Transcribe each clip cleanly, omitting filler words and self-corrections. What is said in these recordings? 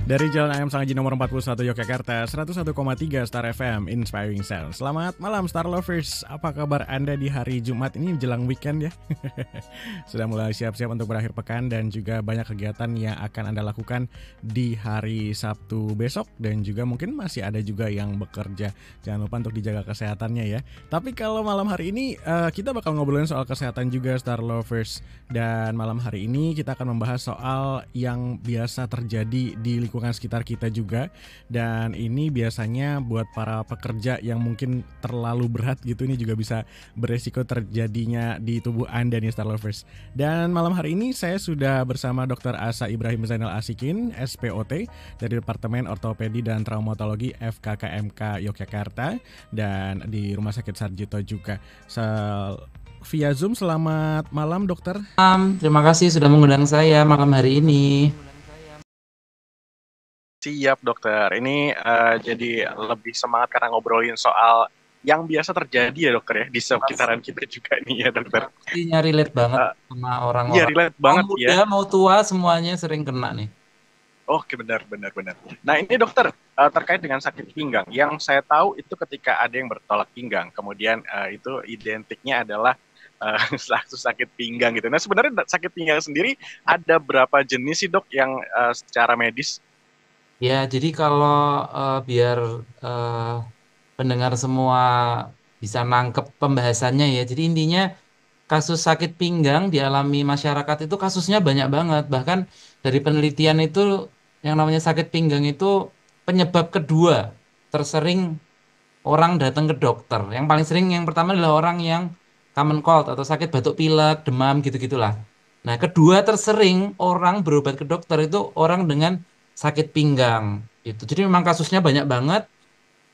Dari Jalan Ayam Sanghaji nomor 41 Yogyakarta, 101,3 Star FM, Inspiring Sound. Selamat malam Star Lovers, apa kabar Anda di hari Jumat ini jelang weekend ya? Sudah mulai siap-siap untuk berakhir pekan dan juga banyak kegiatan yang akan Anda lakukan di hari Sabtu besok. Dan juga mungkin masih ada juga yang bekerja, jangan lupa untuk dijaga kesehatannya ya. Tapi kalau malam hari ini kita bakal ngobrolin soal kesehatan juga Star Lovers. Dan malam hari ini kita akan membahas soal yang biasa terjadi di lingkungan sekitar kita juga. Dan ini biasanya buat para pekerja yang mungkin terlalu berat gitu, ini juga bisa beresiko terjadinya di tubuh Anda nih Star Lovers. Dan malam hari ini saya sudah bersama Dr. Asa Ibrahim Zainal Asikin, SPOT dari Departemen Ortopedi dan Traumatologi FKKMK Yogyakarta dan di Rumah Sakit Sarjito juga. Via Zoom, selamat malam dokter. Terima kasih sudah mengundang saya malam hari ini. Siap dokter, ini jadi lebih semangat karena ngobrolin soal yang biasa terjadi ya dokter ya di sekitaran kita juga nih ya dokter. Pastinya relate banget sama orang-orang. Iya relate banget mau muda, ya. mau tua semuanya sering kena nih. Oke benar. Nah ini dokter terkait dengan sakit pinggang, yang saya tahu itu ketika ada yang bertolak pinggang, kemudian itu identiknya adalah sakit pinggang gitu. Nah sebenarnya sakit pinggang sendiri ada berapa jenis sih dok yang secara medis? Ya jadi kalau biar pendengar semua bisa nangkep pembahasannya ya. Jadi intinya kasus sakit pinggang dialami masyarakat itu kasusnya banyak banget. Bahkan dari penelitian itu yang namanya sakit pinggang itu penyebab kedua tersering orang datang ke dokter. Yang paling sering yang pertama adalah orang yang common cold atau sakit batuk pilek, demam gitu-gitulah. Nah, kedua tersering orang berobat ke dokter itu orang dengan sakit pinggang. Itu. Jadi memang kasusnya banyak banget.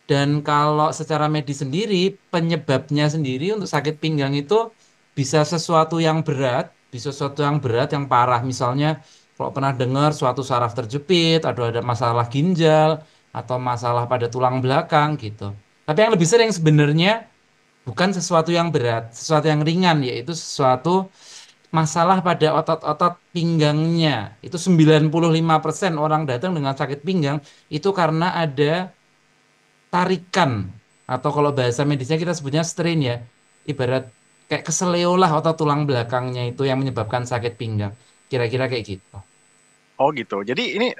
Dan kalau secara medis sendiri, penyebabnya sendiri untuk sakit pinggang itu bisa sesuatu yang berat, bisa sesuatu yang berat, yang parah. Misalnya, kalau pernah dengar suatu saraf terjepit, atau ada masalah ginjal, atau masalah pada tulang belakang gitu. Tapi yang lebih sering sebenarnya bukan sesuatu yang berat, sesuatu yang ringan, yaitu sesuatu masalah pada otot-otot pinggangnya. Itu 95% orang datang dengan sakit pinggang, itu karena ada tarikan atau kalau bahasa medisnya kita sebutnya strain ya, ibarat kayak keseleo lah otot tulang belakangnya itu yang menyebabkan sakit pinggang, kira-kira kayak gitu. Oh gitu. Jadi ini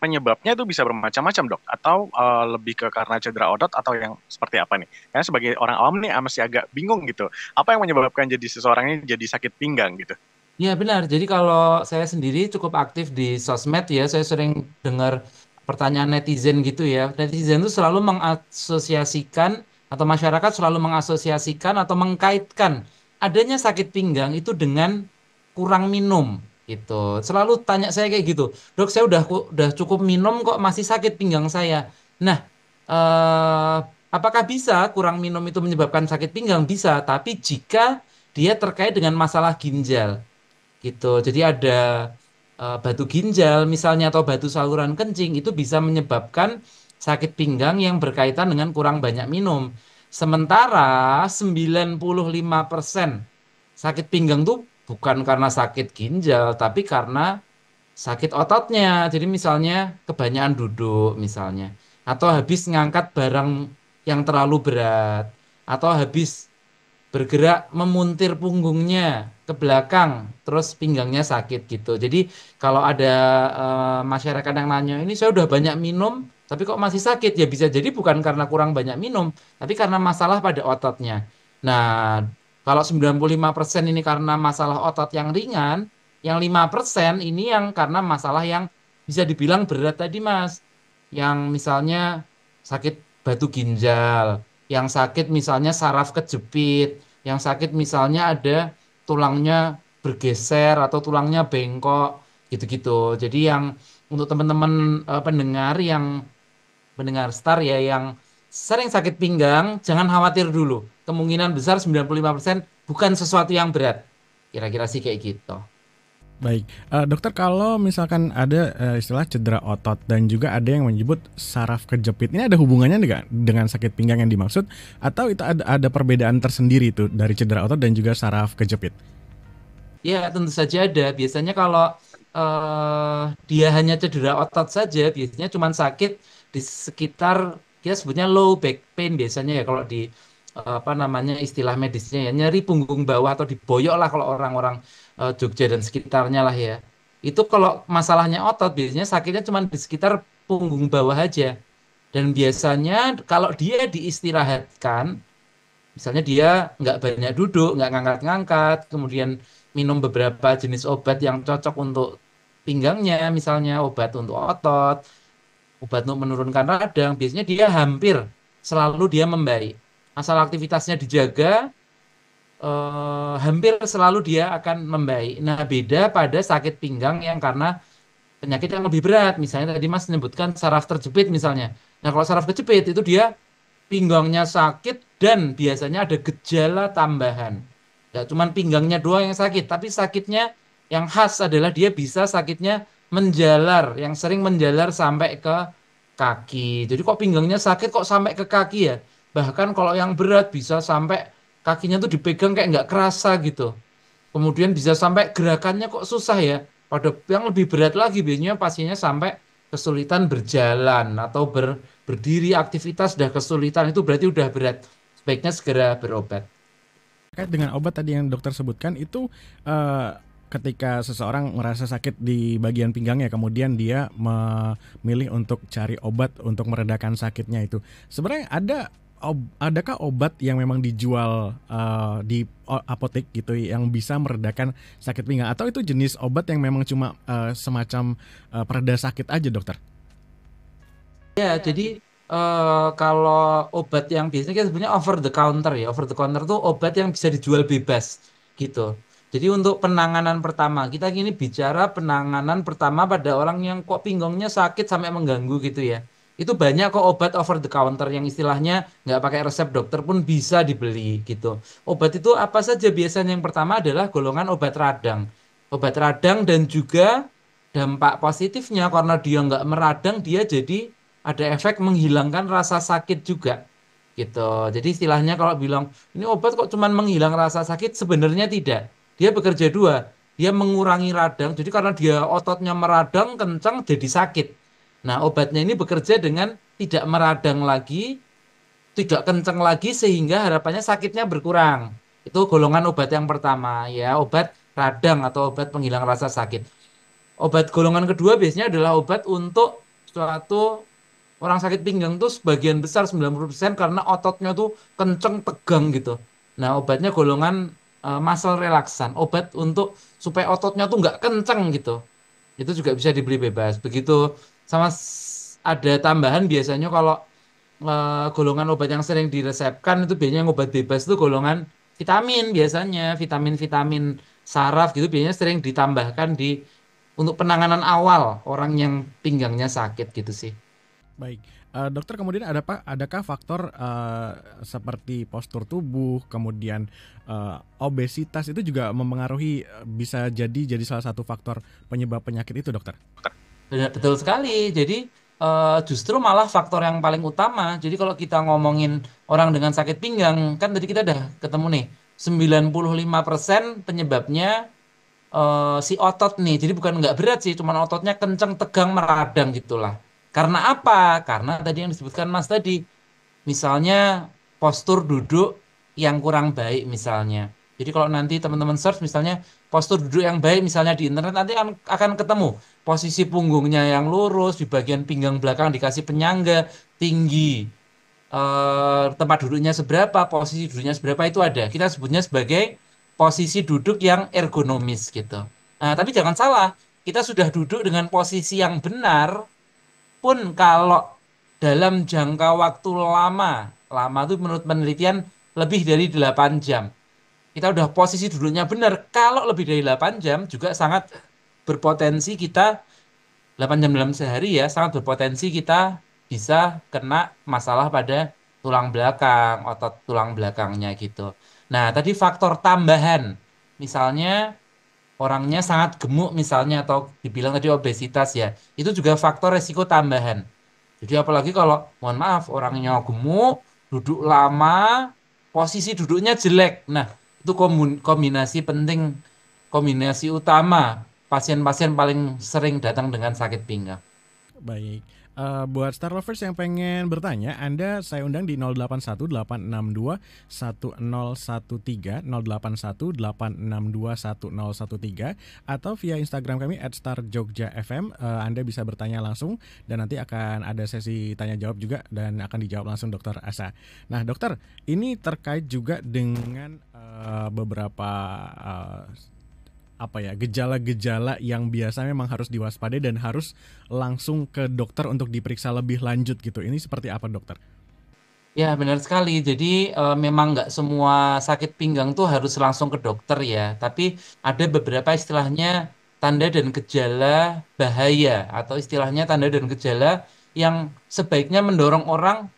penyebabnya itu bisa bermacam-macam dok, atau lebih ke karena cedera otot atau yang seperti apa nih? Karena sebagai orang awam nih masih agak bingung gitu. Apa yang menyebabkan jadi seseorang ini jadi sakit pinggang gitu? Ya benar, jadi kalau saya sendiri cukup aktif di sosmed ya, saya sering dengar pertanyaan netizen gitu ya. Netizen itu selalu mengasosiasikan atau masyarakat selalu mengasosiasikan atau mengkaitkan adanya sakit pinggang itu dengan kurang minum gitu. Selalu tanya saya kayak gitu, dok saya udah cukup minum kok masih sakit pinggang saya. Nah, eh, apakah bisa kurang minum itu menyebabkan sakit pinggang? Bisa, tapi jika dia terkait dengan masalah ginjal gitu. Jadi ada batu ginjal misalnya atau batu saluran kencing itu bisa menyebabkan sakit pinggang yang berkaitan dengan kurang banyak minum. Sementara 95% sakit pinggang tuh bukan karena sakit ginjal tapi karena sakit ototnya. Jadi misalnya kebanyakan duduk misalnya atau habis ngangkat barang yang terlalu berat atau habis bergerak memuntir punggungnya ke belakang, terus pinggangnya sakit gitu. Jadi kalau ada masyarakat yang nanya, ini saya udah banyak minum, tapi kok masih sakit? Ya bisa jadi bukan karena kurang banyak minum, tapi karena masalah pada ototnya. Nah, kalau 95% ini karena masalah otot yang ringan, yang 5% ini yang karena masalah yang bisa dibilang berat tadi, Mas. Yang misalnya sakit batu ginjal, yang sakit misalnya saraf kejepit, yang sakit misalnya ada tulangnya bergeser atau tulangnya bengkok, gitu-gitu. Jadi yang untuk teman-teman pendengar yang pendengar Star ya yang sering sakit pinggang, jangan khawatir dulu. Kemungkinan besar 95% bukan sesuatu yang berat. Kira-kira sih kayak gitu. Baik, dokter, kalau misalkan ada istilah cedera otot dan juga ada yang menyebut saraf kejepit, ini ada hubungannya nggak dengan sakit pinggang yang dimaksud, atau itu ada perbedaan tersendiri itu dari cedera otot dan juga saraf kejepit? Ya, tentu saja ada. Biasanya kalau dia hanya cedera otot saja, biasanya cuma sakit di sekitar, kita sebutnya low back pain biasanya ya kalau di apa namanya istilah medisnya ya, nyeri punggung bawah atau diboyok lah kalau orang-orang Jogja dan sekitarnya lah ya. Itu kalau masalahnya otot biasanya sakitnya cuma di sekitar punggung bawah aja. Dan biasanya kalau dia diistirahatkan, misalnya dia nggak banyak duduk, nggak ngangkat-ngangkat, kemudian minum beberapa jenis obat yang cocok untuk pinggangnya, misalnya obat untuk otot, obat untuk menurunkan radang, biasanya dia hampir selalu dia membaik. Asal aktivitasnya dijaga, hampir selalu dia akan membaik. Nah, beda pada sakit pinggang yang karena penyakit yang lebih berat. Misalnya tadi Mas menyebutkan saraf terjepit misalnya. Nah, kalau saraf kejepit itu dia pinggangnya sakit dan biasanya ada gejala tambahan. Nggak cuma pinggangnya doang yang sakit, tapi sakitnya yang khas adalah dia bisa sakitnya menjalar, yang sering menjalar sampai ke kaki. Jadi kok pinggangnya sakit kok sampai ke kaki ya? Bahkan kalau yang berat bisa sampai kakinya tuh dipegang kayak nggak kerasa gitu. Kemudian bisa sampai gerakannya kok susah ya. Pada yang lebih berat lagi biasanya pasiennya sampai kesulitan berjalan atau berdiri aktivitas sudah kesulitan, itu berarti udah berat. Sebaiknya segera berobat. Terkait dengan obat tadi yang dokter sebutkan itu ketika seseorang merasa sakit di bagian pinggangnya kemudian dia memilih untuk cari obat untuk meredakan sakitnya itu. Sebenarnya adakah obat yang memang dijual di apotek gitu yang bisa meredakan sakit pinggang atau itu jenis obat yang memang cuma semacam pereda sakit aja, dokter? Ya, jadi kalau obat yang biasanya kita sebutnya over the counter ya. Over the counter tuh obat yang bisa dijual bebas gitu. Jadi untuk penanganan pertama, kita ini bicara penanganan pertama pada orang yang kok pinggangnya sakit sampai mengganggu gitu ya. Itu banyak kok obat over the counter yang istilahnya nggak pakai resep dokter pun bisa dibeli gitu. Obat itu apa saja biasanya? Yang pertama adalah golongan obat radang. Obat radang dan juga dampak positifnya karena dia nggak meradang, dia jadi ada efek menghilangkan rasa sakit juga gitu. Jadi istilahnya kalau bilang ini obat kok cuman menghilang rasa sakit, sebenarnya tidak. Dia bekerja dua. Dia mengurangi radang. Jadi karena dia ototnya meradang kencang jadi sakit. Nah, obatnya ini bekerja dengan tidak meradang lagi, tidak kencang lagi sehingga harapannya sakitnya berkurang. Itu golongan obat yang pertama ya, obat radang atau obat penghilang rasa sakit. Obat golongan kedua biasanya adalah obat untuk suatu orang sakit pinggang tuh sebagian besar 90% karena ototnya tuh kenceng tegang gitu. Nah, obatnya golongan muscle relaksan, obat untuk supaya ototnya tuh nggak kenceng gitu. Itu juga bisa dibeli bebas. Begitu sama ada tambahan biasanya kalau golongan obat yang sering diresepkan itu biasanya yang obat bebas itu golongan vitamin biasanya, vitamin-vitamin saraf gitu biasanya sering ditambahkan di untuk penanganan awal orang yang pinggangnya sakit gitu sih. Baik, dokter kemudian adakah faktor seperti postur tubuh, kemudian obesitas itu juga mempengaruhi bisa jadi salah satu faktor penyebab penyakit itu, dokter? Betul sekali. Jadi justru malah faktor yang paling utama. Jadi kalau kita ngomongin orang dengan sakit pinggang, kan tadi kita udah ketemu nih, 95% penyebabnya si otot nih. Jadi bukan nggak berat sih, cuman ototnya kenceng, tegang, meradang gitulah. Karena apa? Karena tadi yang disebutkan Mas tadi, misalnya postur duduk yang kurang baik misalnya. Jadi kalau nanti teman-teman search misalnya postur duduk yang baik misalnya di internet nanti akan ketemu posisi punggungnya yang lurus, di bagian pinggang belakang dikasih penyangga, tinggi, tempat duduknya seberapa, posisi duduknya seberapa itu ada. Kita sebutnya sebagai posisi duduk yang ergonomis gitu. Nah, tapi jangan salah, kita sudah duduk dengan posisi yang benar pun kalau dalam jangka waktu lama, lama itu menurut penelitian lebih dari 8 jam. Kita udah posisi duduknya benar, kalau lebih dari 8 jam juga sangat berpotensi kita 8 jam dalam sehari ya, sangat berpotensi kita bisa kena masalah pada tulang belakang, otot tulang belakangnya gitu. Nah, tadi faktor tambahan, misalnya orangnya sangat gemuk misalnya atau dibilang tadi obesitas ya, itu juga faktor resiko tambahan. Jadi apalagi kalau, mohon maaf, orangnya gemuk, duduk lama, posisi duduknya jelek. Nah, itu kombinasi penting, kombinasi utama pasien-pasien paling sering datang dengan sakit pinggang. Baik. Buat Star Lovers yang pengen bertanya, Anda saya undang di 0818621013, 0818621013, atau via Instagram kami @starjogjafm. Anda bisa bertanya langsung dan nanti akan ada sesi tanya jawab juga dan akan dijawab langsung Dokter Asa. Nah, Dokter, ini terkait juga dengan beberapa gejala-gejala yang biasa memang harus diwaspadai dan harus langsung ke dokter untuk diperiksa lebih lanjut gitu. Ini seperti apa, dokter? Ya, benar sekali. Jadi memang nggak semua sakit pinggang tuh harus langsung ke dokter ya. Tapi ada beberapa istilahnya tanda dan gejala bahaya atau istilahnya tanda dan gejala yang sebaiknya mendorong orang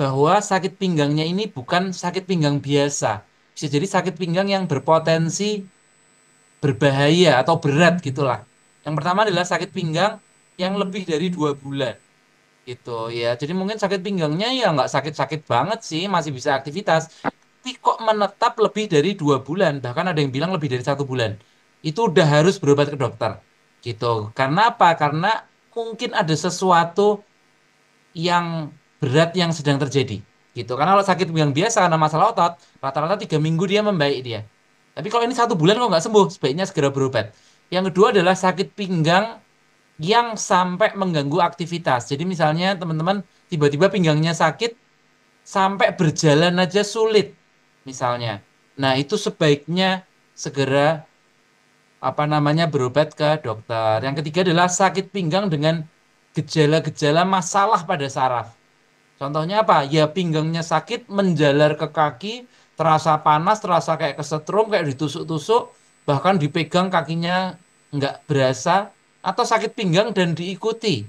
bahwa sakit pinggangnya ini bukan sakit pinggang biasa. Bisa jadi sakit pinggang yang berpotensi berbahaya atau berat gitulah. Yang pertama adalah sakit pinggang yang lebih dari 2 bulan gitu ya. Jadi mungkin sakit pinggangnya ya nggak sakit-sakit banget sih, masih bisa aktivitas. Tapi kok menetap lebih dari 2 bulan, bahkan ada yang bilang lebih dari 1 bulan. Itu udah harus berobat ke dokter gitu. Karena apa? Karena mungkin ada sesuatu yang berat yang sedang terjadi gitu. Karena kalau sakit pinggang biasa karena masalah otot, rata-rata 3 minggu dia membaik dia. Tapi kalau ini 1 bulan kok nggak sembuh, sebaiknya segera berobat. Yang kedua adalah sakit pinggang yang sampai mengganggu aktivitas. Jadi misalnya teman-teman tiba-tiba pinggangnya sakit sampai berjalan aja sulit misalnya. Nah, itu sebaiknya segera berobat ke dokter. Yang ketiga adalah sakit pinggang dengan gejala-gejala masalah pada saraf. Contohnya apa? Ya pinggangnya sakit, menjalar ke kaki, terasa panas, terasa kayak kesetrum, kayak ditusuk-tusuk, bahkan dipegang kakinya nggak berasa, atau sakit pinggang dan diikuti.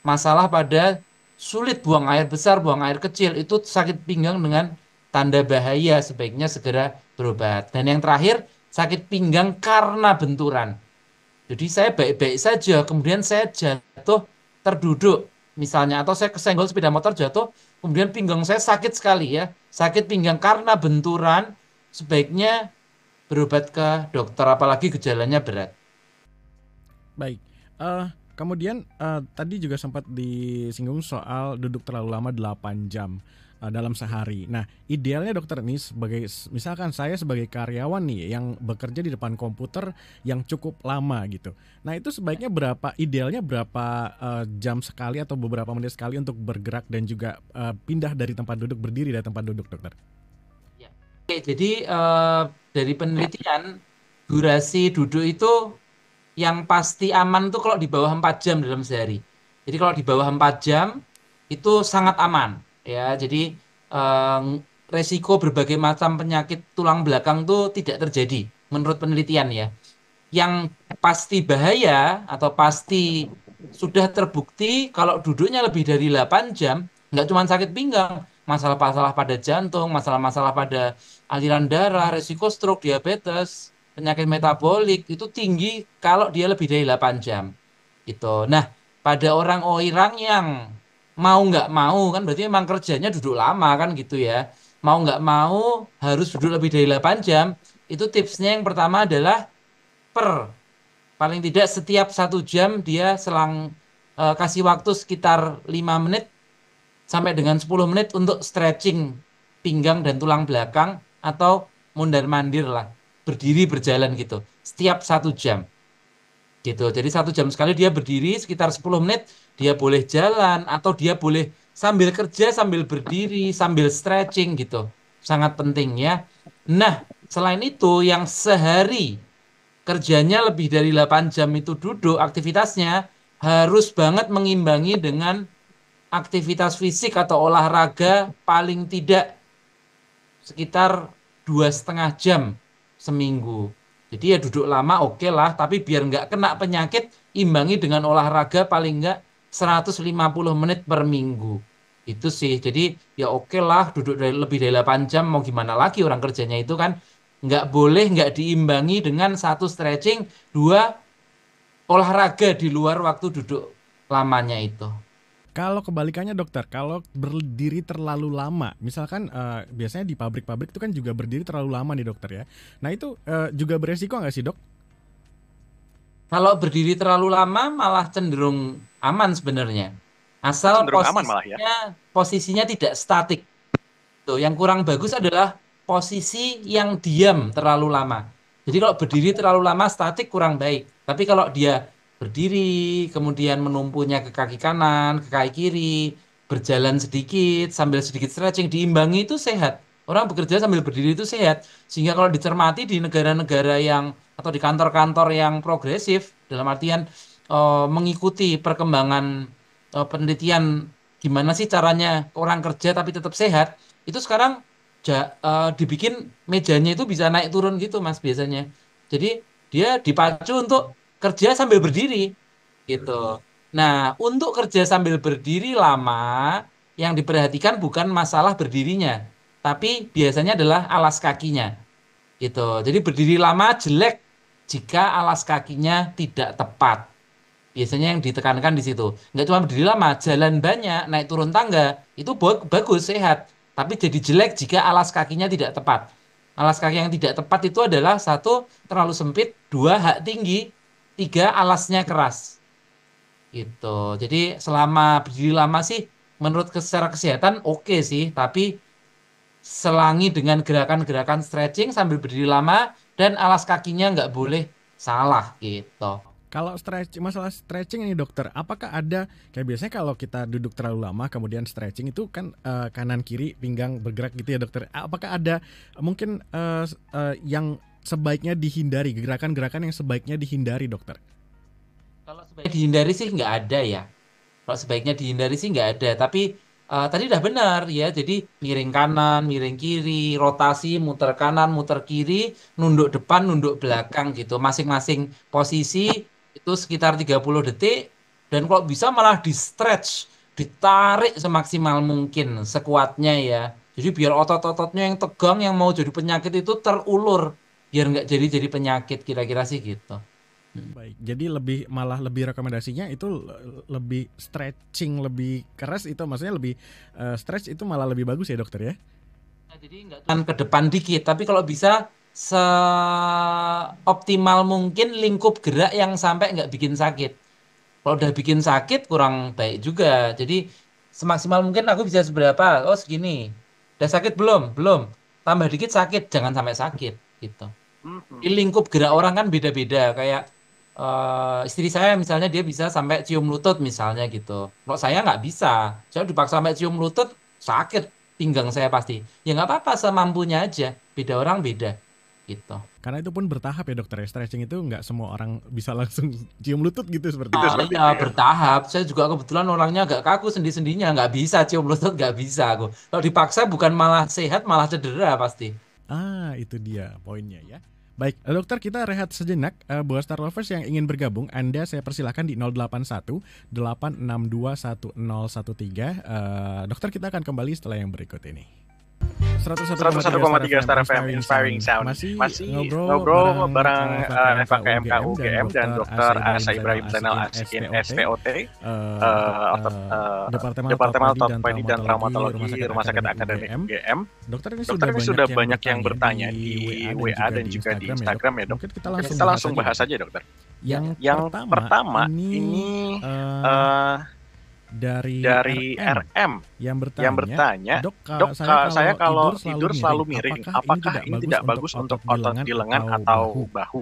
Masalah pada sulit buang air besar, buang air kecil, itu sakit pinggang dengan tanda bahaya, sebaiknya segera berobat. Dan yang terakhir, sakit pinggang karena benturan. Jadi saya baik-baik saja, kemudian saya jatuh terduduk misalnya, atau saya kesenggol sepeda motor jatuh, kemudian pinggang saya sakit sekali ya, sakit pinggang karena benturan, sebaiknya berobat ke dokter, apalagi gejalanya berat. Baik. Kemudian tadi juga sempat disinggung soal duduk terlalu lama 8 jam dalam sehari. Nah, idealnya dokter ini misalkan saya sebagai karyawan nih yang bekerja di depan komputer yang cukup lama gitu. Nah, itu sebaiknya idealnya berapa jam sekali atau beberapa menit sekali untuk bergerak dan juga pindah dari tempat duduk, berdiri dari tempat duduk, dokter? Ya. Oke, jadi dari penelitian durasi duduk itu yang pasti aman tuh kalau di bawah 4 jam dalam sehari. Jadi kalau di bawah 4 jam itu sangat aman ya. Jadi eh, resiko berbagai macam penyakit tulang belakang tuh tidak terjadi menurut penelitian ya. Yang pasti bahaya atau pasti sudah terbukti kalau duduknya lebih dari 8 jam, nggak cuma sakit pinggang, masalah-masalah pada jantung, masalah-masalah pada aliran darah, resiko stroke, diabetes, penyakit metabolik itu tinggi kalau dia lebih dari 8 jam. Gitu. Nah, pada orang-orang yang mau nggak mau kan berarti memang kerjanya duduk lama kan gitu ya. Mau nggak mau harus duduk lebih dari 8 jam. Itu tipsnya yang pertama adalah per paling tidak setiap 1 jam dia kasih waktu sekitar 5 menit sampai dengan 10 menit untuk stretching pinggang dan tulang belakang atau mondar-mandir lah, berdiri berjalan gitu setiap 1 jam gitu. Jadi 1 jam sekali dia berdiri sekitar 10 menit, dia boleh jalan atau dia boleh sambil kerja sambil berdiri sambil stretching gitu, sangat penting ya. Nah, selain itu yang sehari kerjanya lebih dari 8 jam itu duduk, aktivitasnya harus banget mengimbangi dengan aktivitas fisik atau olahraga paling tidak sekitar 2,5 jam seminggu. Jadi ya duduk lama oke lah, tapi biar nggak kena penyakit, imbangi dengan olahraga paling nggak 150 menit per minggu. Itu sih, jadi ya oke lah duduk lebih dari 8 jam, mau gimana lagi orang kerjanya itu kan. Nggak boleh nggak diimbangi dengan satu stretching, dua olahraga di luar waktu duduk lamanya itu. Kalau kebalikannya dokter, kalau berdiri terlalu lama, misalkan biasanya di pabrik-pabrik itu kan juga berdiri terlalu lama nih dokter ya. Nah itu juga beresiko nggak sih dok? Kalau berdiri terlalu lama malah cenderung aman sebenarnya. Oh, Asal cenderung aman malah ya. posisinya tidak statik. Tuh, yang kurang bagus adalah posisi yang diam terlalu lama. Jadi kalau berdiri terlalu lama statik kurang baik. Tapi kalau dia berdiri, kemudian menumpunya ke kaki kanan, ke kaki kiri, berjalan sedikit, sambil sedikit stretching, diimbangi itu sehat. Orang bekerja sambil berdiri itu sehat. Sehingga kalau dicermati di negara-negara yang atau di kantor-kantor yang progresif, dalam artian mengikuti perkembangan penelitian gimana sih caranya orang kerja tapi tetap sehat, itu sekarang dibikin mejanya itu bisa naik turun gitu Mas biasanya. Jadi dia dipacu untuk kerja sambil berdiri gitu. Nah, untuk kerja sambil berdiri lama, yang diperhatikan bukan masalah berdirinya, tapi biasanya adalah alas kakinya gitu. Jadi berdiri lama jelek jika alas kakinya tidak tepat. Biasanya yang ditekankan di situ. Nggak cuma berdiri lama, jalan banyak, naik turun tangga, itu bagus, sehat. Tapi jadi jelek jika alas kakinya tidak tepat. Alas kaki yang tidak tepat itu adalah satu, terlalu sempit, dua, hak tinggi, tiga, alasnya keras. Gitu. Jadi selama berdiri lama sih, menurut secara kesehatan oke sih. Tapi selangi dengan gerakan-gerakan stretching sambil berdiri lama, dan alas kakinya nggak boleh salah gitu. Kalau masalah stretching ini dokter, apakah ada kayak biasanya kalau kita duduk terlalu lama kemudian stretching itu kan kanan kiri pinggang bergerak gitu ya dokter. Apakah ada mungkin yang sebaiknya dihindari, gerakan-gerakan yang sebaiknya dihindari dokter? Kalau sebaiknya dihindari sih nggak ada ya. Kalau sebaiknya dihindari sih nggak ada. Tapi tadi udah benar ya. Jadi miring kanan, miring kiri, rotasi, muter kanan, muter kiri, nunduk depan, nunduk belakang gitu. Masing-masing posisi itu sekitar 30 detik. Dan kalau bisa malah di stretch, ditarik semaksimal mungkin, sekuatnya ya. Jadi biar otot-ototnya yang tegang, yang mau jadi penyakit itu terulur. Biar nggak jadi penyakit, kira-kira sih gitu. Baik, jadi malah lebih rekomendasinya itu lebih stretching lebih keras itu maksudnya lebih stretch itu malah lebih bagus ya dokter ya? Nah, jadi nggak cuma ke depan dikit, tapi kalau bisa seoptimal mungkin lingkup gerak yang sampai nggak bikin sakit. Kalau udah bikin sakit kurang baik juga. Jadi semaksimal mungkin aku bisa seberapa? Oh segini. Udah sakit belum? Belum. Tambah dikit sakit, jangan sampai sakit gitu. Di lingkup gerak orang kan beda-beda. Kayak istri saya misalnya dia bisa sampai cium lutut misalnya gitu. Kalau saya nggak bisa. Saya dipaksa sampai cium lutut sakit pinggang saya pasti. Ya nggak apa-apa semampunya aja. Beda orang beda gitu. Karena itu pun bertahap ya dokter ya. Stretching itu nggak semua orang bisa langsung cium lutut gitu seperti itu. Iya bertahap. Saya juga kebetulan orangnya agak kaku sendi-sendinya. Nggak bisa cium lutut nggak bisa aku. Kalau dipaksa bukan malah sehat malah cedera pasti. Ah, itu dia poinnya ya. Baik, dokter kita rehat sejenak. Buat Star Lovers yang ingin bergabung, Anda saya persilahkan di 081 862 1013. Dokter kita akan kembali setelah yang berikut ini. 101,3 Star FM Inspiring Sound. Masih ngobrol bareng FKM UGM dan Dr. Asa Ibrahim Zainal SPOT, Departemen Ortopedi dan Traumatologi Rumah Sakit Akademik UGM. Dokter ini sudah banyak yang bertanya di WA dan juga di Instagram ya dok. Kita langsung bahas saja dokter. Yang pertama ini dari RM yang bertanya, dok, saya kalau tidur selalu miring, apakah ini tidak bagus untuk otot di lengan atau bahu?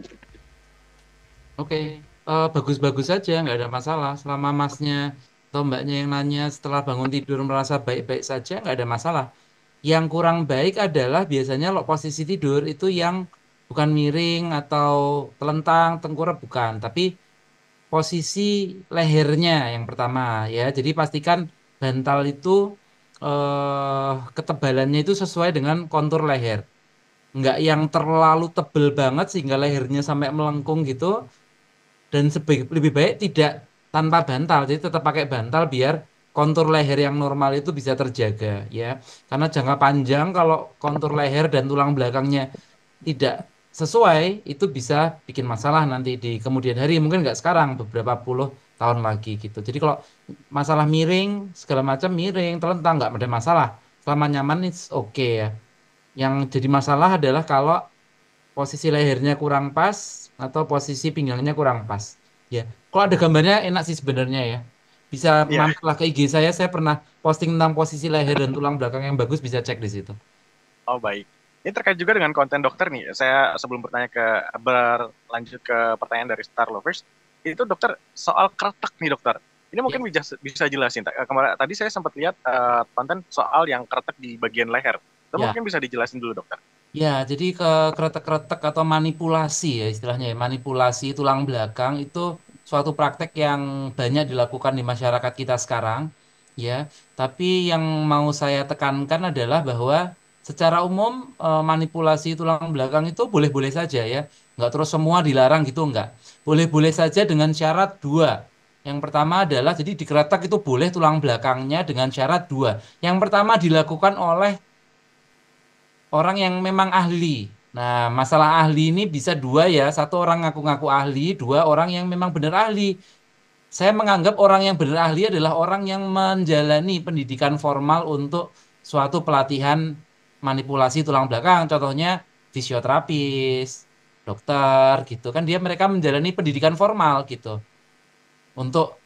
Oke, bagus-bagus saja, nggak ada masalah. Selama masnya atau mbaknya yang nanya setelah bangun tidur merasa baik-baik saja, nggak ada masalah. Yang kurang baik adalah biasanya lo posisi tidur itu yang bukan miring atau telentang, tengkurap bukan, tapi posisi lehernya yang pertama ya. Jadi pastikan bantal itu ketebalannya itu sesuai dengan kontur leher. Nggak yang terlalu tebel banget sehingga lehernya sampai melengkung gitu. Dan lebih baik tidak tanpa bantal. Jadi tetap pakai bantal biar kontur leher yang normal itu bisa terjaga ya. Karena jangka panjang kalau kontur leher dan tulang belakangnya tidak sesuai itu bisa bikin masalah nanti di kemudian hari, mungkin nggak sekarang, beberapa puluh tahun lagi gitu. Jadi kalau masalah miring segala macam, miring telentang nggak ada masalah selama nyaman, it's okay ya. Yang jadi masalah adalah kalau posisi lehernya kurang pas, atau posisi pinggangnya kurang pas. Ya, kalau ada gambarnya enak sih sebenarnya ya. Bisa Iya. mampirlah ke IG saya pernah posting tentang posisi leher dan tulang belakang yang bagus, bisa cek di situ. Oh, baik. Ini terkait juga dengan konten dokter nih. Saya sebelum berlanjut ke pertanyaan dari Star Lovers, itu dokter soal kretek nih dokter. Ini mungkin bisa jelasin. Kemarin tadi saya sempat lihat konten soal yang kretek di bagian leher. Itu Ya, mungkin bisa dijelasin dulu dokter. ya, jadi ke kretek-kretek atau manipulasi ya istilahnya ya, manipulasi tulang belakang itu suatu praktek yang banyak dilakukan di masyarakat kita sekarang, ya. Tapi yang mau saya tekankan adalah bahwa secara umum manipulasi tulang belakang itu boleh-boleh saja ya, nggak terus semua dilarang gitu nggak. Boleh-boleh saja dengan syarat dua. Yang pertama adalah jadi dikretek itu boleh tulang belakangnya dengan syarat dua. Yang pertama dilakukan oleh orang yang memang ahli. Nah, masalah ahli ini bisa dua ya. Satu orang ngaku-ngaku ahli, dua orang yang memang benar ahli. Saya menganggap orang yang benar ahli adalah orang yang menjalani pendidikan formal untuk suatu pelatihan manipulasi tulang belakang. Contohnya fisioterapis, dokter gitu kan mereka menjalani pendidikan formal gitu untuk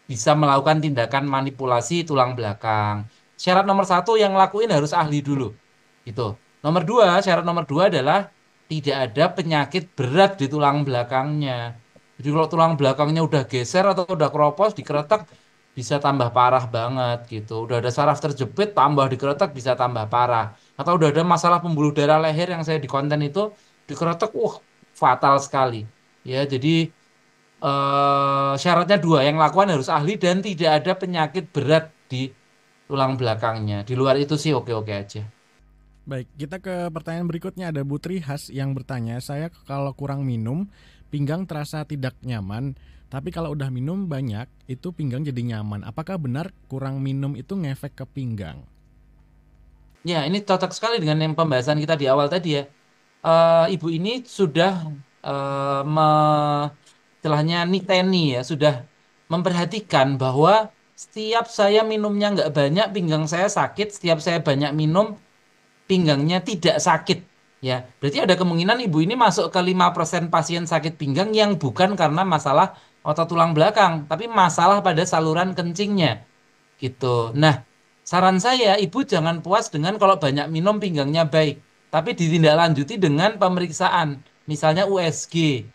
bisa melakukan tindakan manipulasi tulang belakang. Syarat nomor satu yang lakuin harus ahli dulu. Gitu. Syarat nomor dua adalah tidak ada penyakit berat di tulang belakangnya. Jadi kalau tulang belakangnya udah geser atau udah keropos, dikeretak, bisa tambah parah banget gitu. Udah ada saraf terjepit, tambah dikeretak bisa tambah parah. Atau udah ada masalah pembuluh darah leher yang saya di konten itu, dikeretak, fatal sekali. Ya, jadi syaratnya dua, yang lakukan harus ahli dan tidak ada penyakit berat di tulang belakangnya. Di luar itu sih oke-oke aja. Baik, kita ke pertanyaan berikutnya. Ada Putri Has yang bertanya, saya kalau kurang minum, pinggang terasa tidak nyaman, tapi kalau udah minum banyak, itu pinggang jadi nyaman. Apakah benar kurang minum itu ngefek ke pinggang? Ya, ini cocok sekali dengan yang pembahasan kita di awal tadi ya. Ibu ini sudah istilahnya niteni ya, sudah memperhatikan bahwa setiap saya minumnya nggak banyak, pinggang saya sakit. Setiap saya banyak minum, pinggangnya tidak sakit. Ya, berarti ada kemungkinan ibu ini masuk ke 5% pasien sakit pinggang yang bukan karena masalah otot tulang belakang, tapi masalah pada saluran kencingnya. Gitu. Nah, saran saya, ibu jangan puas dengan kalau banyak minum pinggangnya baik, tapi ditindaklanjuti dengan pemeriksaan, misalnya USG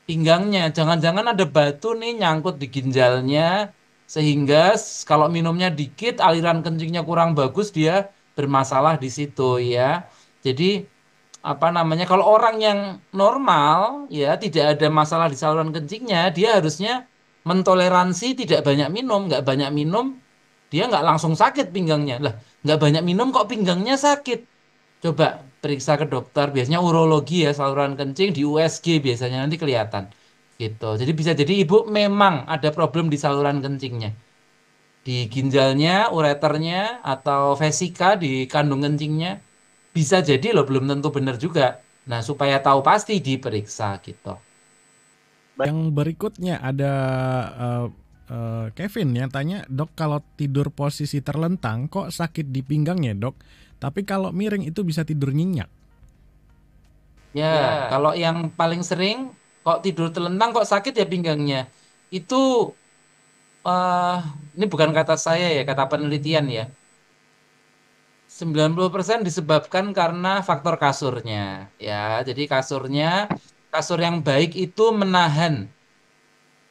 pinggangnya. Jangan-jangan ada batu nih nyangkut di ginjalnya, sehingga kalau minumnya dikit, aliran kencingnya kurang bagus, dia bermasalah di situ ya. Jadi apa namanya? Kalau orang yang normal ya tidak ada masalah di saluran kencingnya, dia harusnya mentoleransi tidak banyak minum, nggak banyak minum, dia nggak langsung sakit pinggangnya. Lah, nggak banyak minum kok pinggangnya sakit. Coba periksa ke dokter, biasanya urologi ya, saluran kencing di USG biasanya nanti kelihatan. Gitu. Jadi bisa jadi ibu memang ada problem di saluran kencingnya. Di ginjalnya, ureternya, atau vesika di kandung kencingnya. Bisa jadi loh, belum tentu benar juga. Nah, supaya tahu pasti diperiksa gitu. Yang berikutnya ada Kevin yang tanya, dok kalau tidur posisi terlentang kok sakit di pinggang ya dok? Tapi kalau miring itu bisa tidur nyenyak. Ya, kalau yang paling sering kok tidur telentang kok sakit ya pinggangnya. Itu eh ini bukan kata saya ya, kata penelitian ya. 90% disebabkan karena faktor kasurnya. Ya, jadi kasur yang baik itu menahan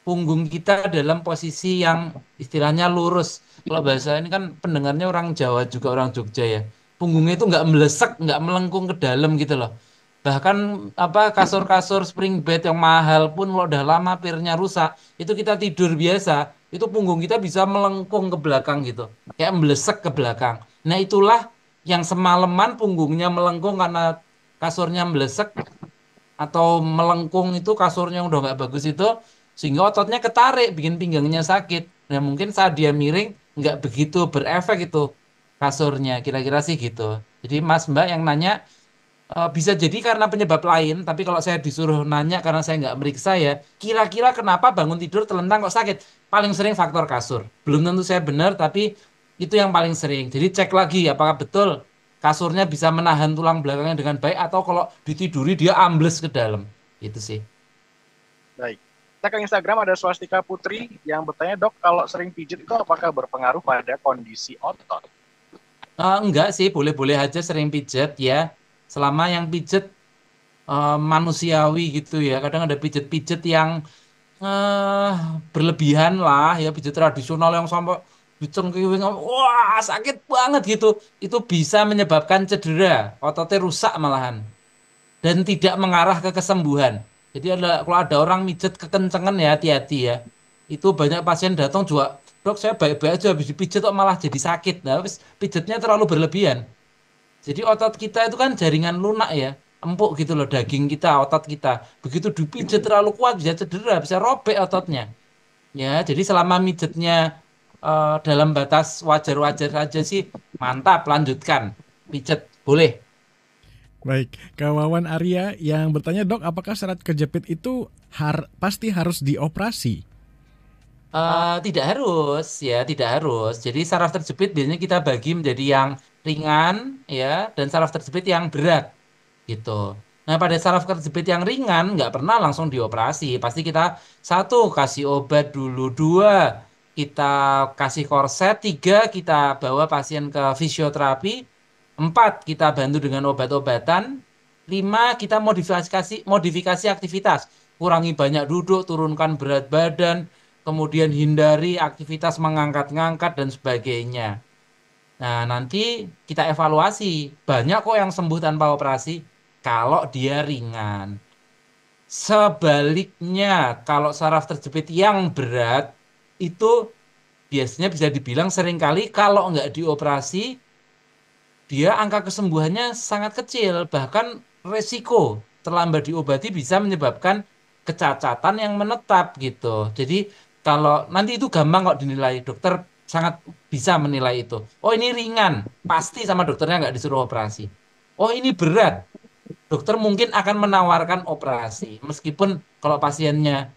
punggung kita dalam posisi yang istilahnya lurus. Kalau bahasa ini kan pendengarnya orang Jawa juga orang Jogja ya. Punggungnya itu nggak melesek, nggak melengkung ke dalam gitu loh. Bahkan apa kasur-kasur spring bed yang mahal pun kalau udah lama pirnya rusak, itu kita tidur biasa, itu punggung kita bisa melengkung ke belakang gitu. Kayak melesek ke belakang. Nah, itulah yang semalaman punggungnya melengkung karena kasurnya melesek atau melengkung, itu kasurnya udah nggak bagus itu, sehingga ototnya ketarik bikin pinggangnya sakit. Nah, mungkin saat dia miring nggak begitu berefek itu kasurnya, kira-kira sih gitu. Jadi Mas Mbak yang nanya, bisa jadi karena penyebab lain, tapi kalau saya disuruh nanya karena saya nggak meriksa ya, kira-kira kenapa bangun tidur telentang kok sakit? Paling sering faktor kasur. Belum tentu saya benar, tapi itu yang paling sering. Jadi cek lagi apakah betul kasurnya bisa menahan tulang belakangnya dengan baik, atau kalau ditiduri dia ambles ke dalam. Itu sih. Baik. Kita ke Instagram, ada Swastika Putri yang bertanya, dok, kalau sering pijit itu apakah berpengaruh pada kondisi otot? Enggak sih, boleh-boleh aja sering pijet ya. Selama yang pijet manusiawi gitu ya. Kadang ada pijet-pijet yang eh berlebihan lah ya, pijet tradisional yang sampai dicengkiwing, wah sakit banget gitu. Itu bisa menyebabkan cedera, ototnya rusak malahan. Dan tidak mengarah ke kesembuhan. Jadi kalau ada orang mijet kekencengan ya hati-hati ya. Itu banyak pasien datang juga, dok saya baik-baik aja habis dipijit kok malah jadi sakit. Nah, habis pijetnya terlalu berlebihan. Jadi otot kita itu kan jaringan lunak ya, empuk gitu loh daging kita, otot kita. Begitu dipijit terlalu kuat bisa cedera, bisa robek ototnya. Ya, jadi selama mijetnya dalam batas wajar-wajar saja sih, mantap lanjutkan. Pijet boleh. Baik, Kawawan Arya yang bertanya, dok, apakah serat kejepit itu pasti harus dioperasi? Tidak harus ya, tidak harus. Jadi saraf terjepit biasanya kita bagi menjadi yang ringan ya dan saraf terjepit yang berat gitu. Nah pada saraf terjepit yang ringan nggak pernah langsung dioperasi. Pasti kita satu kasih obat dulu, dua kita kasih korset, tiga kita bawa pasien ke fisioterapi, empat kita bantu dengan obat-obatan, lima kita modifikasi aktivitas, kurangi banyak duduk, turunkan berat badan, kemudian hindari aktivitas mengangkat-ngangkat dan sebagainya. Nah, nanti kita evaluasi. Banyak kok yang sembuh tanpa operasi kalau dia ringan. Sebaliknya, kalau saraf terjepit yang berat, itu biasanya bisa dibilang seringkali kalau nggak dioperasi, dia angka kesembuhannya sangat kecil. Bahkan resiko terlambat diobati bisa menyebabkan kecacatan yang menetap gitu. Jadi kalau nanti itu gampang kok dinilai, dokter sangat bisa menilai itu. Oh ini ringan, pasti sama dokternya nggak disuruh operasi. Oh ini berat, dokter mungkin akan menawarkan operasi. Meskipun kalau pasiennya,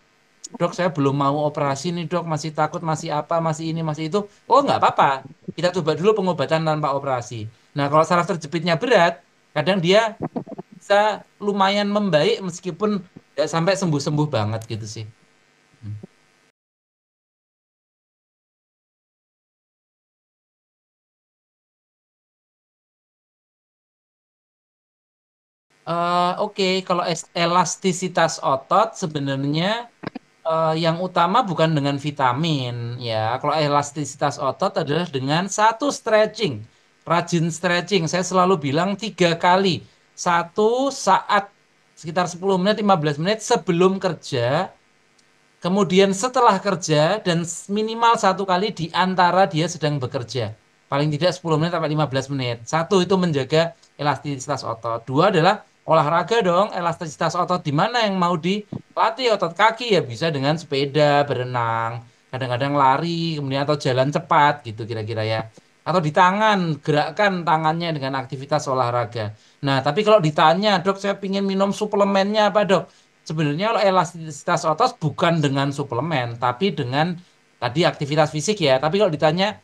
dok saya belum mau operasi nih dok, masih takut, masih apa, masih ini, masih itu. Oh nggak apa-apa, kita coba dulu pengobatan tanpa operasi. Nah kalau saraf terjepitnya berat, kadang dia bisa lumayan membaik meskipun nggak sampai sembuh-sembuh banget gitu sih. Hmm. Oke, kalau elastisitas otot sebenarnya yang utama bukan dengan vitamin ya. Kalau elastisitas otot adalah dengan satu stretching, rajin stretching. Saya selalu bilang 3 kali, satu saat sekitar 10 menit, 15 menit sebelum kerja, kemudian setelah kerja, dan minimal 1 kali di antara dia sedang bekerja. Paling tidak 10 menit sampai 15 menit. Satu, itu menjaga elastisitas otot. Dua adalah olahraga dong. Elastisitas otot di mana yang mau dilatih? Otot kaki ya bisa dengan sepeda, berenang, kadang-kadang lari, kemudian atau jalan cepat gitu kira-kira ya. Atau di tangan, gerakkan tangannya dengan aktivitas olahraga. Nah, tapi kalau ditanya, dok saya ingin minum suplemennya apa dok? Sebenarnya kalau elastisitas otot bukan dengan suplemen, tapi dengan tadi aktivitas fisik ya. Tapi kalau ditanya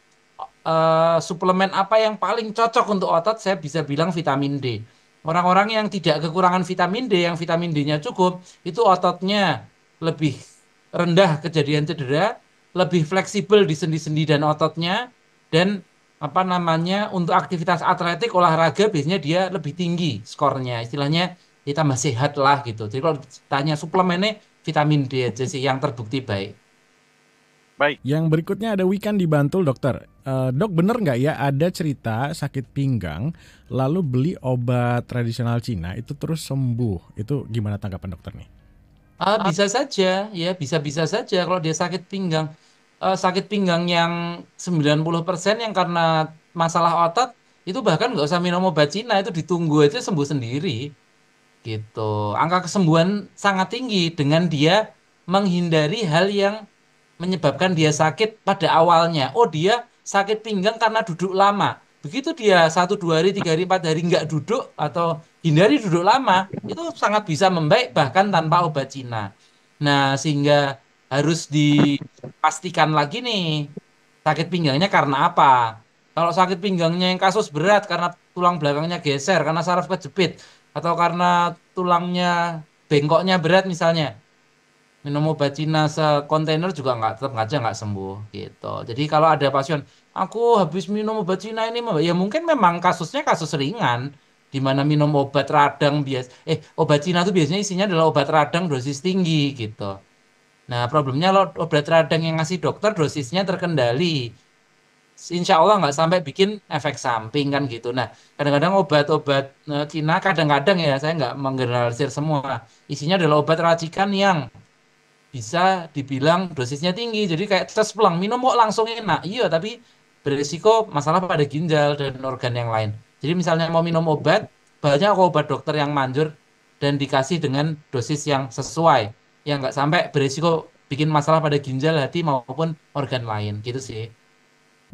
suplemen apa yang paling cocok untuk otot, saya bisa bilang vitamin D. Orang-orang yang tidak kekurangan vitamin D, yang vitamin D-nya cukup, itu ototnya lebih rendah kejadian cedera, lebih fleksibel di sendi-sendi dan ototnya, dan apa namanya untuk aktivitas atletik olahraga biasanya dia lebih tinggi skornya. Istilahnya dia tambah sehat lah gitu. Jadi kalau tanya suplemennya vitamin D aja sih yang terbukti baik. Baik. Yang berikutnya ada Wikan di Bantul, dokter. Dok, bener nggak ya ada cerita sakit pinggang lalu beli obat tradisional Cina itu terus sembuh? Itu gimana tanggapan dokter nih? Bisa saja ya, bisa-bisa saja kalau dia sakit pinggang. Sakit pinggang yang 90% yang karena masalah otot itu bahkan nggak usah minum obat Cina, itu ditunggu aja sembuh sendiri gitu. Angka kesembuhan sangat tinggi dengan dia menghindari hal yang menyebabkan dia sakit pada awalnya. Oh, dia sakit pinggang karena duduk lama. Begitu dia 1, 2 hari, 3 hari, 4 hari nggak duduk atau hindari duduk lama, itu sangat bisa membaik bahkan tanpa obat Cina. Nah, sehingga harus dipastikan lagi nih sakit pinggangnya karena apa. Kalau sakit pinggangnya yang kasus berat karena tulang belakangnya geser, karena saraf kejepit, atau karena tulangnya bengkoknya berat misalnya, minum obat Cina sekontainer juga tetap aja nggak sembuh gitu. Jadi kalau ada pasien, aku habis minum obat Cina ini, ya mungkin memang kasusnya kasus ringan, di mana minum obat radang obat Cina itu biasanya isinya adalah obat radang dosis tinggi gitu. Nah, problemnya lo obat radang yang ngasih dokter dosisnya terkendali. Insya Allah nggak sampai bikin efek samping kan gitu. Nah, kadang-kadang obat-obat Cina kadang-kadang ya, saya nggak menggeneralisir semua. Isinya adalah obat racikan yang bisa dibilang dosisnya tinggi. Jadi kayak pelang minum kok langsung enak. Iya, tapi berisiko masalah pada ginjal dan organ yang lain. Jadi misalnya mau minum obat, banyak kok obat dokter yang manjur dan dikasih dengan dosis yang sesuai. Yang nggak sampai berisiko bikin masalah pada ginjal, hati maupun organ lain. Gitu sih.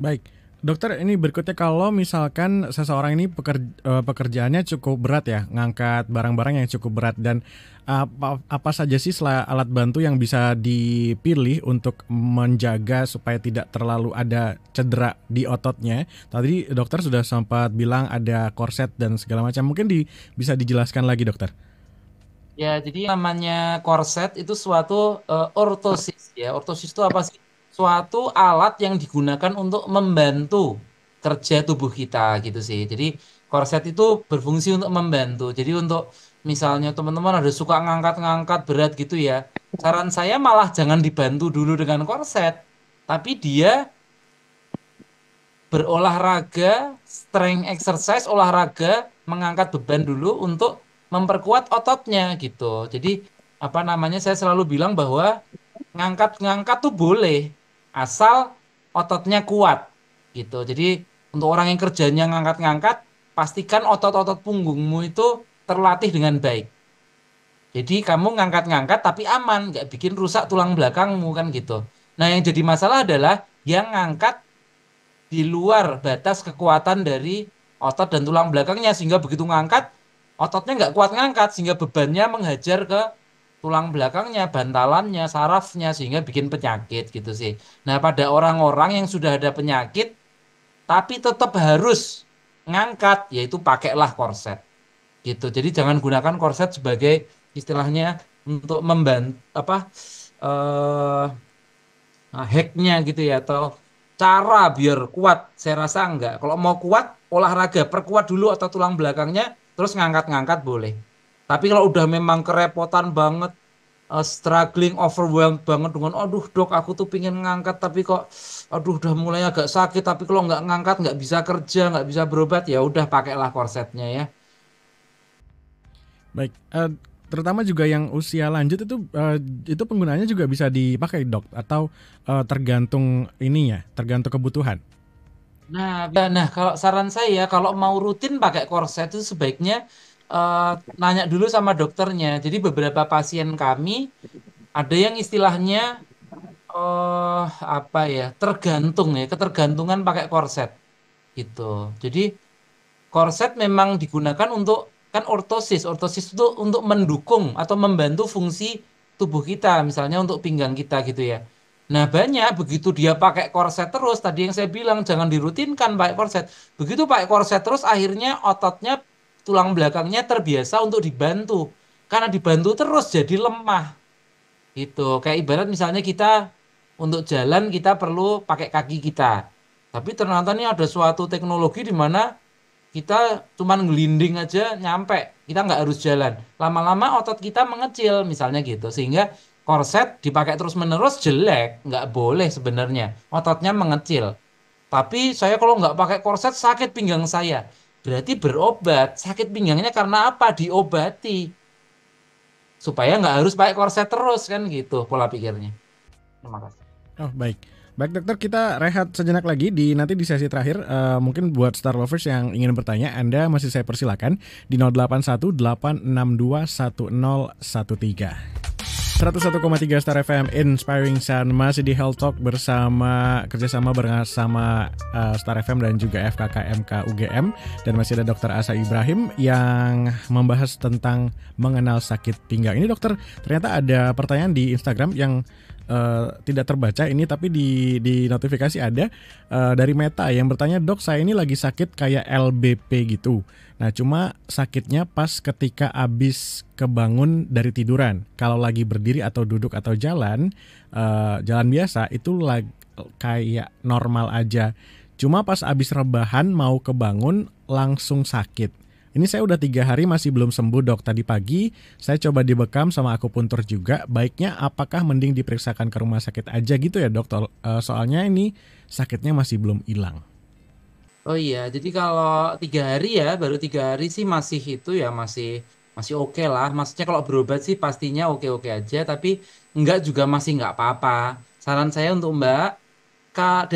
Baik, dokter, ini berikutnya kalau misalkan seseorang ini pekerjaannya cukup berat ya, ngangkat barang-barang yang cukup berat, dan apa saja sih alat bantu yang bisa dipilih untuk menjaga supaya tidak terlalu ada cedera di ototnya? Tadi dokter sudah sempat bilang ada korset dan segala macam, mungkin bisa dijelaskan lagi dokter? Ya, jadi namanya korset itu suatu ortosis ya. Ortosis itu apa sih? Suatu alat yang digunakan untuk membantu kerja tubuh kita gitu sih. Jadi korset itu berfungsi untuk membantu. Jadi untuk misalnya teman-teman ada suka ngangkat-ngangkat berat gitu ya. Saran saya malah jangan dibantu dulu dengan korset. Tapi dia berolahraga, strength exercise, olahraga, mengangkat beban dulu untuk memperkuat ototnya gitu. Jadi apa namanya, saya selalu bilang bahwa ngangkat-ngangkat tuh boleh asal ototnya kuat gitu. Jadi untuk orang yang kerjanya ngangkat-ngangkat, pastikan otot-otot punggungmu itu terlatih dengan baik. Jadi kamu ngangkat-ngangkat tapi aman, nggak bikin rusak tulang belakangmu kan gitu. Nah, yang jadi masalah adalah yang ngangkat di luar batas kekuatan dari otot dan tulang belakangnya, sehingga begitu ngangkat ototnya nggak kuat ngangkat, sehingga bebannya menghajar ke tulang belakangnya, bantalannya, sarafnya, sehingga bikin penyakit gitu sih. Nah, pada orang-orang yang sudah ada penyakit tapi tetap harus ngangkat, yaitu pakailah korset gitu. Jadi jangan gunakan korset sebagai istilahnya untuk membantu eh hacknya gitu ya, atau cara biar kuat. Saya rasa enggak. Kalau mau kuat, olahraga, perkuat dulu atau tulang belakangnya, terus ngangkat-ngangkat boleh. Tapi kalau udah memang kerepotan banget, struggling, overwhelmed banget dengan, aduh dok, aku tuh pingin ngangkat tapi kok, aduh udah mulai agak sakit, tapi kalau nggak ngangkat nggak bisa kerja, nggak bisa berobat, ya udah pakailah korsetnya ya. Baik, terutama juga yang usia lanjut itu penggunaannya juga bisa dipakai dok, atau tergantung ininya, tergantung kebutuhan. Nah, kalau saran saya kalau mau rutin pakai korset itu sebaiknya nanya dulu sama dokternya. Jadi beberapa pasien kami ada yang istilahnya tergantung ya, ketergantungan pakai korset gitu. Jadi korset memang digunakan untuk, kan ortosis. Ortosis itu untuk mendukung atau membantu fungsi tubuh kita, misalnya untuk pinggang kita gitu ya. Nah, banyak begitu dia pakai korset terus, tadi yang saya bilang jangan dirutinkan pakai korset. Begitu pakai korset terus, akhirnya ototnya, tulang belakangnya terbiasa untuk dibantu. Karena dibantu terus jadi lemah. Gitu. Kayak ibarat misalnya kita untuk jalan kita perlu pakai kaki kita. Tapi ternyata nih ada suatu teknologi di mana kita cuman ngelinding aja nyampe, kita nggak harus jalan. Lama-lama otot kita mengecil misalnya gitu, sehingga korset dipakai terus-menerus jelek, nggak boleh sebenarnya, ototnya mengecil. Tapi saya kalau nggak pakai korset sakit pinggang saya, berarti berobat. Sakit pinggangnya karena apa? Diobati supaya nggak harus pakai korset terus kan gitu pola pikirnya. Terima kasih. Oh, baik. Baik dokter, kita rehat sejenak lagi nanti di sesi terakhir. Mungkin buat Star Lovers yang ingin bertanya, Anda masih saya persilakan di 0818621013. 101,3 Star FM Inspiring Sound, masih di Health Talk kerjasama bersama Star FM dan juga FKKMK UGM, dan masih ada Dr. Asa Ibrahim yang membahas tentang mengenal sakit pinggang. Ini dokter, ternyata ada pertanyaan di Instagram yang tidak terbaca ini, tapi di notifikasi ada dari Meta yang bertanya, "Dok, saya ini lagi sakit kayak LBP gitu. Nah, cuma sakitnya pas ketika abis kebangun dari tiduran. Kalau lagi berdiri atau duduk atau jalan biasa itu kayak normal aja. Cuma pas abis rebahan mau kebangun langsung sakit. Ini saya udah 3 hari masih belum sembuh, Dok. Tadi pagi saya coba dibekam sama akupuntur juga. Baiknya apakah mending diperiksakan ke rumah sakit aja gitu ya, Dok? Soalnya ini sakitnya masih belum hilang." Oh iya, jadi kalau 3 hari ya, baru 3 hari sih masih itu ya masih masih oke lah. Maksudnya kalau berobat sih pastinya oke-oke aja, tapi enggak juga masih enggak apa-apa. Saran saya untuk Mbak, Kak,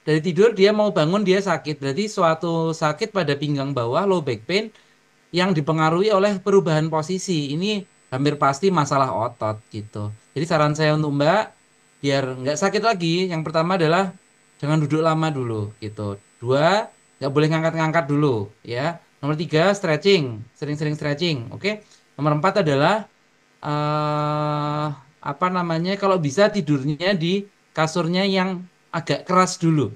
dari tidur dia mau bangun dia sakit. Berarti suatu sakit pada pinggang bawah, low back pain yang dipengaruhi oleh perubahan posisi. Ini hampir pasti masalah otot gitu. Jadi saran saya untuk Mbak, biar nggak sakit lagi, yang pertama adalah jangan duduk lama dulu gitu. 2, nggak boleh ngangkat-ngangkat dulu ya. Nomor 3, stretching, sering-sering stretching. Oke. Nomor 4 adalah eh apa namanya, kalau bisa tidurnya di kasurnya yang agak keras dulu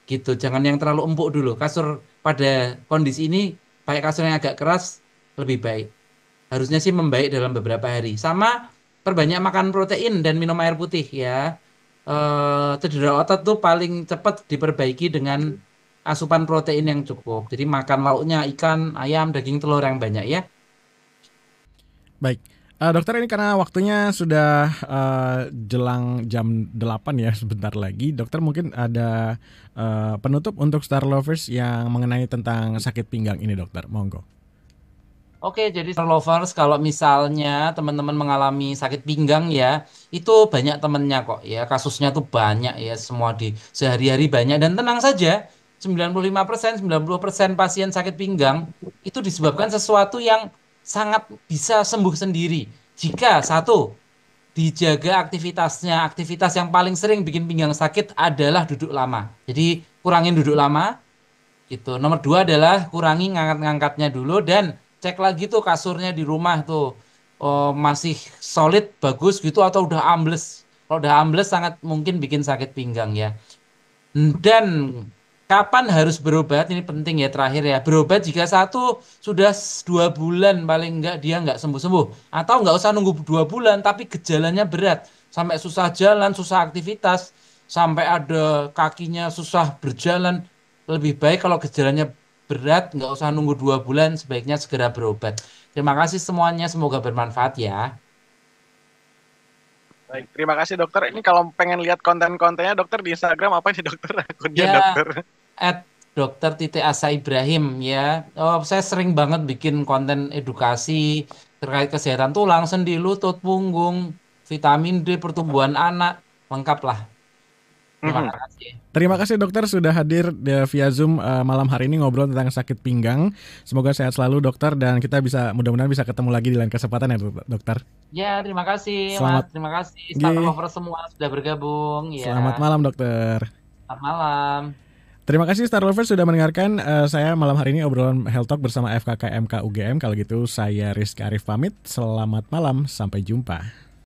gitu, jangan yang terlalu empuk dulu. Kasur pada kondisi ini pakai kasur yang agak keras lebih baik, harusnya sih membaik dalam beberapa hari. Sama perbanyak makan protein dan minum air putih ya. Cedera otot tuh paling cepat diperbaiki dengan asupan protein yang cukup, jadi makan lauknya ikan, ayam, daging, telur yang banyak ya. Baik, dokter, ini karena waktunya sudah jelang jam 8 ya, sebentar lagi. Dokter mungkin ada penutup untuk Star Lovers yang mengenai tentang sakit pinggang ini, dokter. Monggo. Oke, jadi Star Lovers, kalau misalnya teman-teman mengalami sakit pinggang ya, itu banyak temennya kok ya, kasusnya tuh banyak ya, semua di sehari-hari banyak. Dan tenang saja, 95%, 90% pasien sakit pinggang itu disebabkan sesuatu yang sangat bisa sembuh sendiri. Jika satu, dijaga aktivitasnya. Aktivitas yang paling sering bikin pinggang sakit adalah duduk lama. Jadi kurangin duduk lama gitu. Nomor 2 adalah kurangi ngangkat-ngangkatnya dulu, dan cek lagi tuh kasurnya di rumah tuh, masih solid, bagus gitu, atau udah ambles. Kalau udah ambles sangat mungkin bikin sakit pinggang ya. Dan kapan harus berobat? Ini penting ya, terakhir ya. Berobat jika satu sudah 2 bulan paling enggak dia enggak sembuh-sembuh. Atau enggak usah nunggu 2 bulan, tapi gejalanya berat. Sampai susah jalan, susah aktivitas. Sampai ada kakinya susah berjalan. Lebih baik kalau gejalanya berat, enggak usah nunggu 2 bulan, sebaiknya segera berobat. Terima kasih semuanya, semoga bermanfaat ya. Baik, terima kasih dokter. Ini kalau pengen lihat konten-kontennya dokter di Instagram apa nih dokter? Akunnya Ya, dokter. @dokter_asa Ibrahim ya. Oh, saya sering banget bikin konten edukasi terkait kesehatan tulang, sendi, lutut, punggung, vitamin D, pertumbuhan anak, lengkap lah. Terima Mhm. kasih. Terima kasih dokter sudah hadir via Zoom malam hari ini ngobrol tentang sakit pinggang. Semoga sehat selalu dokter, dan kita mudah-mudahan bisa ketemu lagi di lain kesempatan ya dokter. Ya, terima kasih Mas. Selamat Terima kasih Star Nggih. Lover semua sudah bergabung Selamat ya. malam dokter. Selamat malam. Terima kasih Star Lovers sudah mendengarkan saya malam hari ini obrolan Health Talk bersama FKKMK UGM. Kalau gitu saya Rizky Arif pamit. Selamat malam, sampai jumpa.